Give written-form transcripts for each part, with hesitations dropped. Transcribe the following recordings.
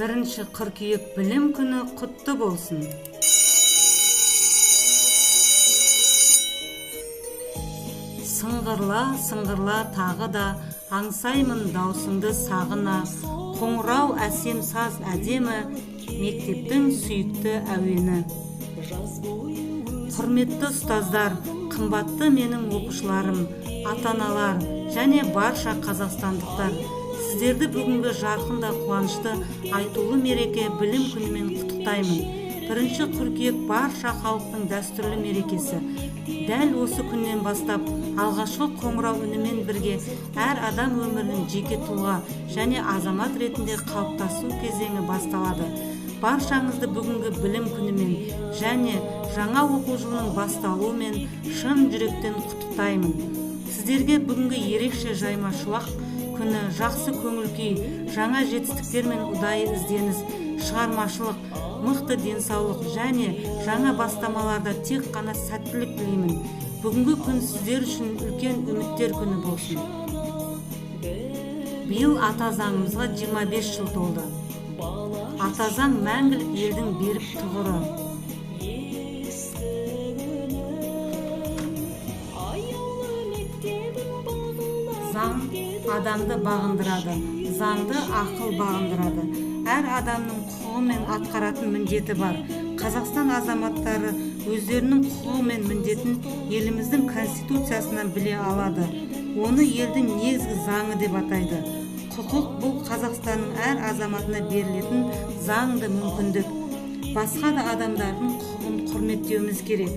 1 қыркүйек білім күні құтты болсын. Сыңғырла тағы да, аңсаймын даусыңды сағына, қоңырау әсем саз әдемі, мектептің сүйікті әуені. Құрметті ұстаздар, қымбатты менің оқушыларым, ата-аналар және барша қазақстандықтар, сіздерді бүгінгі жарқында қуанышты айтулы мереке білім күнімен құттықтаймын. 1 қыркүйек барша халықтың дәстүрлі мерекесі. Дәл осы күннен бастап алғашқы қоңырау үнімен бірге әр адам өмірінің жеке тұлға және азамат ретінде қалыптасу кезеңі басталады. Баршаңызды бүгінгі білім күнімен және жаңа оқу жылының басталуымен шын жүректен құттықтаймын. Сіздерге бүгінгі ерекше жаймашуақ күні жақсы көңіл-күй, жаңа жетістіктер мен ұдайы ізденіс, шығармашылық, мықты денсаулық және жаңа бастамаларда тек қана сәттілік тілеймін. Бүгінгі күн сіздер үшін үлкен үміттер күні болсын. Биыл ата заңымызға 25 жыл толды. Ата заң мәңгілік елдің берік тұғыры. Заң адамды бағындырады, заңды ақыл бағындырады. Әр адамның құқығы мен атқаратын міндеті бар. Қазақстан азаматтары өздерінің құқығы мен міндетін еліміздің конституциясынан біле алады. Оны елдің негізгі заңы деп атайды. Құқық бұл Қазақстанның әр азаматына берілетін заңды мүмкіндік. Басқа да адамдардың құқығын құрметтеуіміз керек.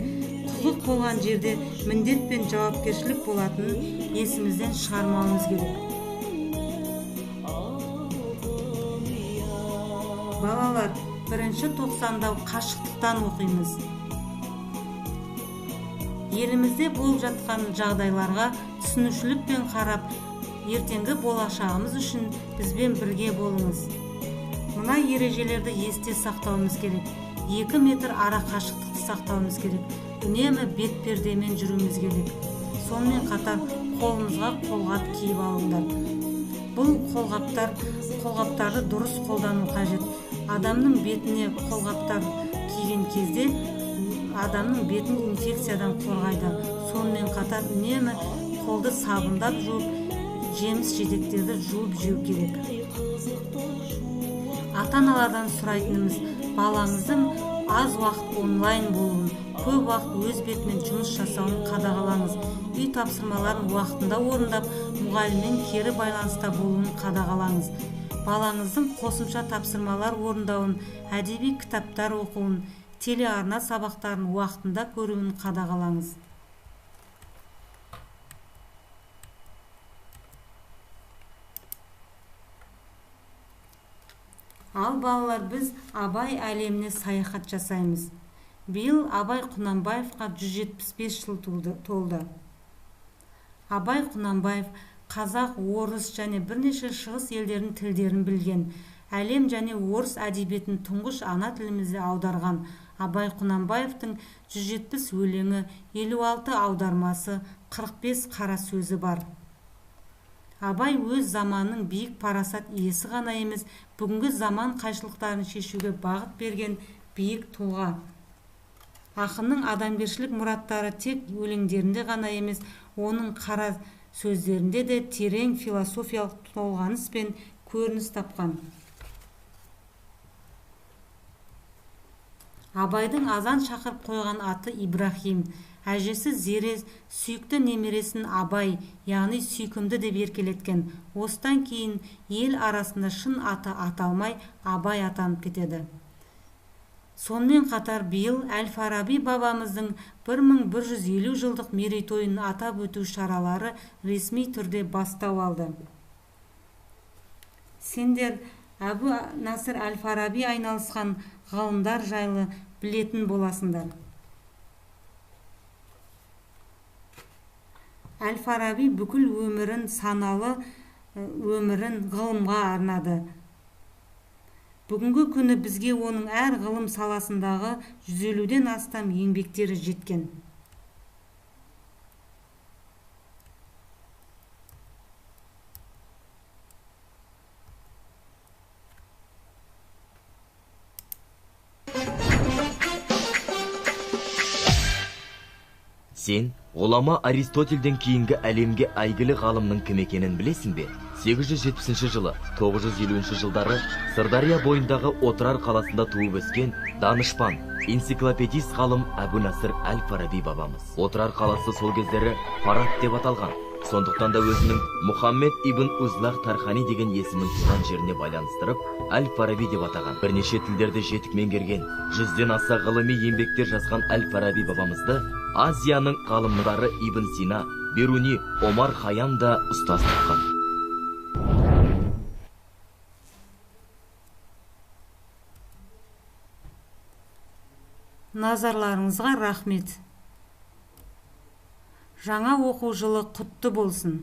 Құқық болған жерде міндет пен жауапкершілік болатынын есімізден шығармауымыз керек. Балалар, 1 тоқсанда қашықтықтан оқимыз. Елімізде болып жатқан жағдайларға түсінушілікпен қарап, ертеңгі болашағымыз үшін бізбен бірге болыңыз. Мына ережелерді есте сақтауымыз керек. 2 метр ара қашықтықты сақтауымыз керек. Үнемі бетпердемен жүруіміз керек. Сонымен қатар қолымызға қолғап киіп алыңдар. Бұл қолғаптарды дұрыс қолдану қажет. Адамның бетіне қолғаптар киген кезде адамның бетін инфекциядан қорғайды. Сонымен қатар үнемі қолды сабындап жуып, жеміс-жидектерді жуып жеу керек. Ата-аналардан сұрайтынымыз, балаңыздың аз уақыт онлайн болуын, көп уақыт өз бетімен жұмыс жасауын қадағалаңыз. Үй тапсырмаларын уақытында орындап, мұғаліммен кері байланыста болуын қадағалаңыз. Балаңыздың қосымша тапсырмалар орындауын, әдеби кітаптар оқуын, телеарна сабақтарын уақытында көруін қадағалаңыз. Ал балалар, біз Абай әлеміне саяхат жасаймыз. Биыл Абай Құнанбаевқа 175 жыл толды. Абай Құнанбаев қазақ, орыс және бірнеше шығыс елдерінің тілдерін білген. Әлем және орыс әдебиетін тұңғыш ана тілімізде аударған. Абай Құнанбаевтың 170 өлеңі, 56 аудармасы, 45 қара сөзі бар. Абай өз заманның биік парасат иесі ғана емес, бүгінгі заман қайшылықтарын шешуге бағыт берген биік тұлға. Ақынның адамгершілік мұраттары тек өлеңдерінде ғана емес, оның қара сөздерінде де терең философиялық толғаныс пен көрініс тапқан. Абайдың азан шақырып қойған аты Ибрахим, әжесі Зере сүйікті немересін Абай, яғни сүйкімді деп еркелеткен. Осыдан кейін ел арасында шын аты аталмай Абай атанып кетеді. Сонымен қатар биыл Әл-Фараби бабамыздың 1150 жылдық мерейтойын атап өту шаралары ресми түрде бастау алды. Сендер Әбу Насыр Әл-Фараби айналысқан ғалымдар жайлы білетін боласыңдар. Әл-Фараби бүкіл өмірін, саналы өмірін ғылымға арнады. Бүгінгі күні бізге оның әр ғылым саласындағы 150-ден астам еңбектері жеткен. Сен ғұлама Аристотельден кейінгі әлемге әйгілі ғалымның кім екенін білесің бе? 870 жылы 950 жылдары Сырдария бойындағы Отырар қаласында туып өскен данышпан, энциклопедист ғалым Әбу Насыр әл-Фараби бабамыз. Отырар қаласы сол кездері Фарат деп аталған. Сондықтан да өзінің Мұхаммед ибн Узлақ Тархани деген есімін туған жеріне байланыстырып, әл-Фараби деп атаған. Бірнеше тілдерді жетік меңгерген, 100-ден аса ғылыми еңбектер жазған әл-Фараби бабамызды Азияның ғалымдары Ибн Сина, Бируни, Омар Хайям да ұстаз тұтқан. Назарларыңызға рахмет. Жаңа оқу жылы құтты болсын.